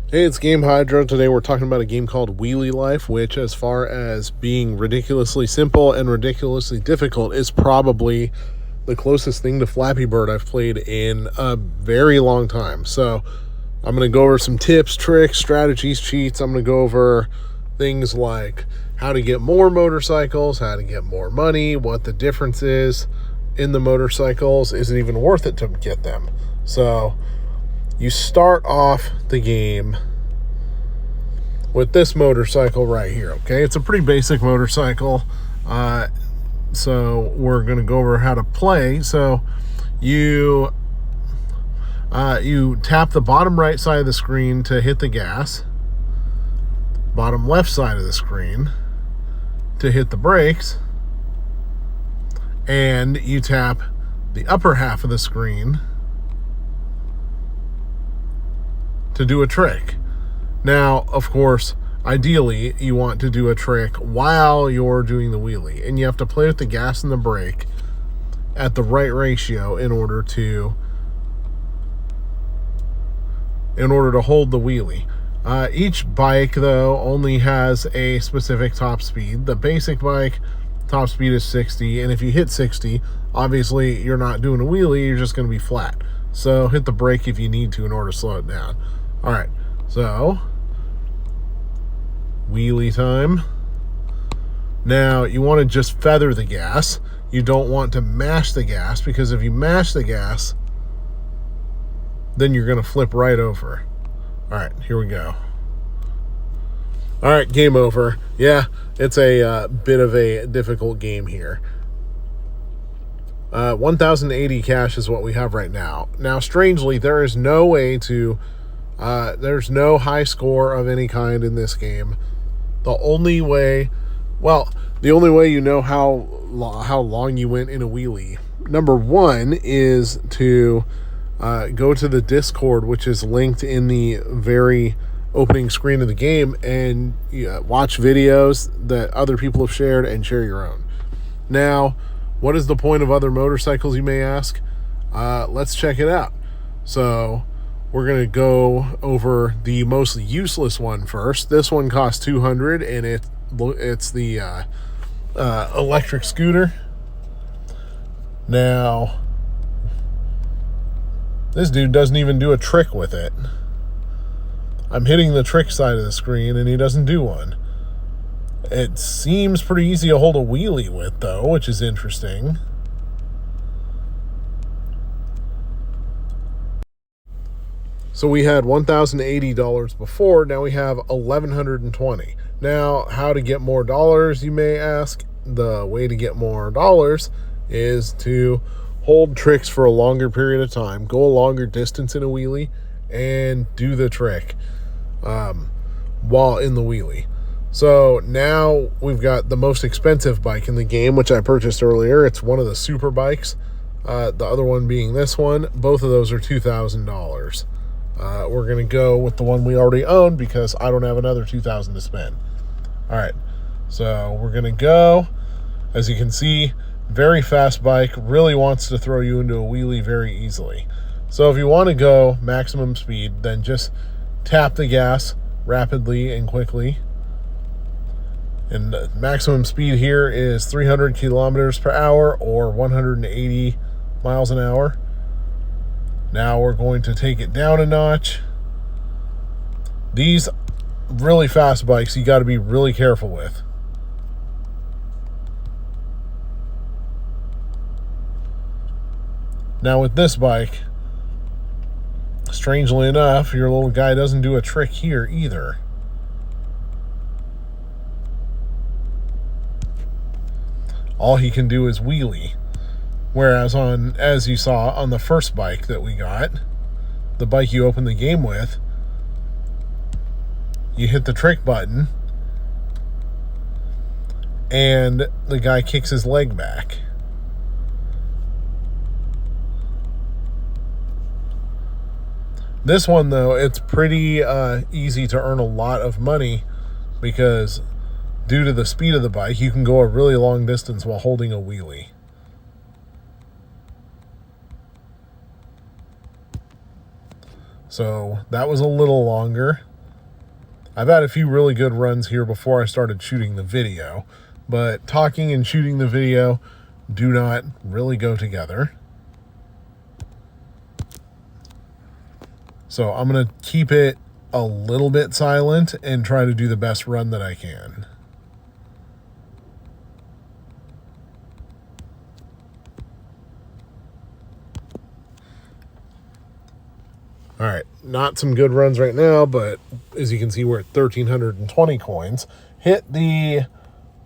Hey, it's Game Hydro. Today we're talking about a game called Wheelie Life, which, as far as being ridiculously simple and ridiculously difficult, is probably the closest thing to Flappy Bird I've played in a very long time. So I'm going to go over some tips, tricks, strategies, cheats. I'm going to go over things like how to get more motorcycles, how to get more money, what the difference is in the motorcycles. Is it even worth it to get them? So you start off the game with this motorcycle right here. Okay, it's a pretty basic motorcycle. So we're going to go over how to play. So you you tap the bottom right side of the screen to hit the gas, bottom left side of the screen to hit the brakes, and you tap the upper half of the screen to do a trick. Now, of course, ideally, you want to do a trick while you're doing the wheelie, and you have to play with the gas and the brake at the right ratio in order to hold the wheelie. Each bike, though, only has a specific top speed. The basic bike, top speed is 60, and if you hit 60, obviously you're not doing a wheelie, you're just going to be flat. So hit the brake if you need to in order to slow it down. All right, so wheelie time. Now, you want to just feather the gas. You don't want to mash the gas, because if you mash the gas, then you're going to flip right over. All right, here we go. All right, game over. Yeah, it's a bit of a difficult game here. 1,080 cash is what we have right now. Now, strangely, there is no way to... there's no high score of any kind in this game. The only way you know how long you went in a wheelie, number one, is to go to the Discord, which is linked in the very opening screen of the game, and watch videos that other people have shared and share your own. Now, what is the point of other motorcycles, you may ask? Let's check it out. So we're going to go over the most useless one first. This one costs $200, and it's the electric scooter. Now, this dude doesn't even do a trick with it. I'm hitting the trick side of the screen, and he doesn't do one. It seems pretty easy to hold a wheelie with, though, which is interesting. So we had $1,080 before, now we have $1,120. Now, how to get more dollars, you may ask? The way to get more dollars is to hold tricks for a longer period of time, go a longer distance in a wheelie, and do the trick while in the wheelie. So now we've got the most expensive bike in the game, which I purchased earlier. It's one of the Superbikes, the other one being this one. Both of those are $2,000. We're going to go with the one we already own because I don't have another $2,000 to spend. All right, so we're going to go. As you can see, very fast bike, really wants to throw you into a wheelie very easily. So if you want to go maximum speed, then just tap the gas rapidly and quickly. And the maximum speed here is 300 kilometers per hour or 180 miles an hour. Now we're going to take it down a notch. These really fast bikes you got to be really careful with. Now with this bike, strangely enough, your little guy doesn't do a trick here either. All he can do is wheelie. Whereas as you saw on the first bike that we got, the bike you opened the game with, you hit the trick button and the guy kicks his leg back. This one, though, it's pretty easy to earn a lot of money because due to the speed of the bike, you can go a really long distance while holding a wheelie. So that was a little longer I've had a few really good runs here before I started shooting the video, but talking and shooting the video do not really go together. So I'm going to keep it a little bit silent and try to do the best run that I can. All right, not some good runs right now, but as you can see, we're at 1,320 coins. Hit the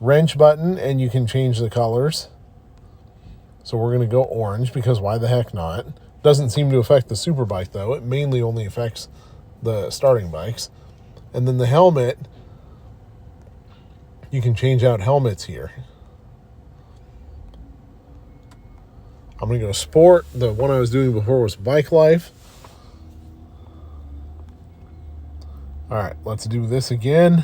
wrench button and you can change the colors. So we're going to go orange because why the heck not? Doesn't seem to affect the Superbike though. It mainly only affects the starting bikes. And then the helmet, you can change out helmets here. I'm going to go sport. The one I was doing before was Bike Life. All right, let's do this again.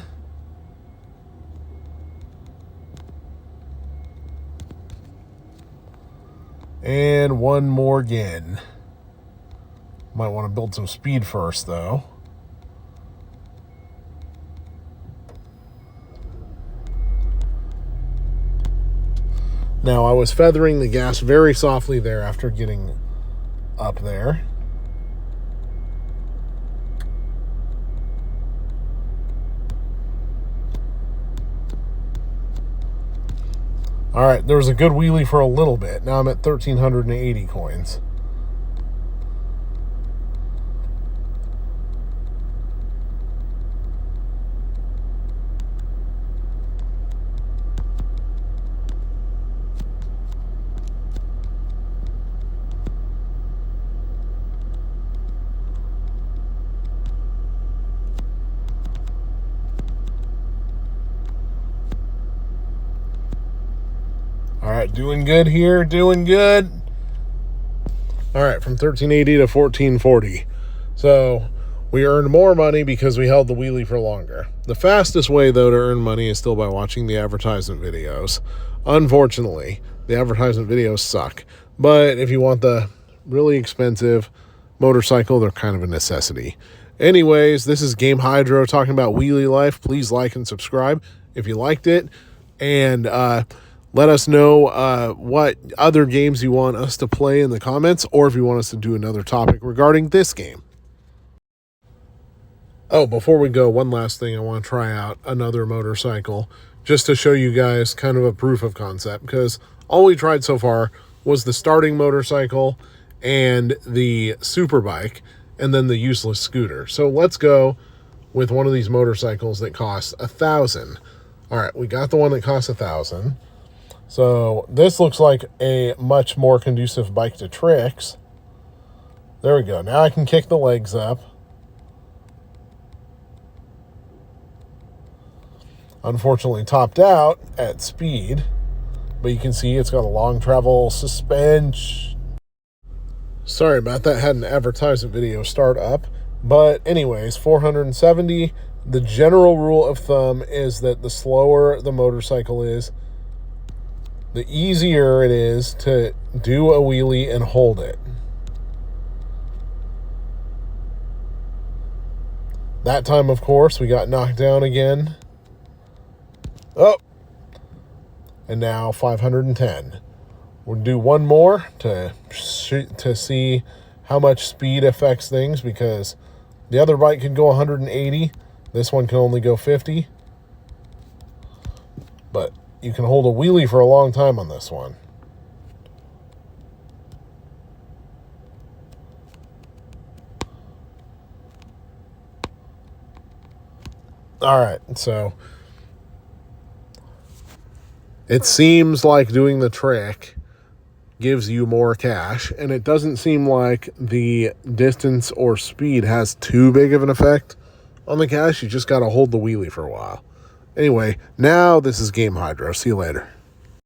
And one more again. Might want to build some speed first, though. Now, I was feathering the gas very softly there after getting up there. All right, there was a good wheelie for a little bit. Now I'm at 1,380 coins. All right, doing good here, doing good. All right, from 1,380 to 1,440. So we earned more money because we held the wheelie for longer. The fastest way, though, to earn money is still by watching the advertisement videos. Unfortunately, the advertisement videos suck. But if you want the really expensive motorcycle, they're kind of a necessity. Anyways, this is Game Hydro talking about Wheelie Life. Please like and subscribe if you liked it. And let us know what other games you want us to play in the comments, or if you want us to do another topic regarding this game. Oh, before we go, one last thing. I want to try out another motorcycle just to show you guys kind of a proof of concept, because all we tried so far was the starting motorcycle and the Superbike and then the useless scooter. So let's go with one of these motorcycles that costs $1,000. All right, we got the one that costs $1,000. So this looks like a much more conducive bike to tricks. There we go. Now I can kick the legs up. Unfortunately topped out at speed, but you can see it's got a long travel suspension. Sorry about that. Had an advertisement video start up. But anyways, 470. The general rule of thumb is that the slower the motorcycle is, the easier it is to do a wheelie and hold it. That time, of course, we got knocked down again. Oh, and now 510. We'll do one more to see how much speed affects things, because the other bike can go 180. This one can only go 50. But you can hold a wheelie for a long time on this one. All right, so it seems like doing the trick gives you more cash, and it doesn't seem like the distance or speed has too big of an effect on the cash. You just got to hold the wheelie for a while. Anyway, now this is Game Hydro. See you later.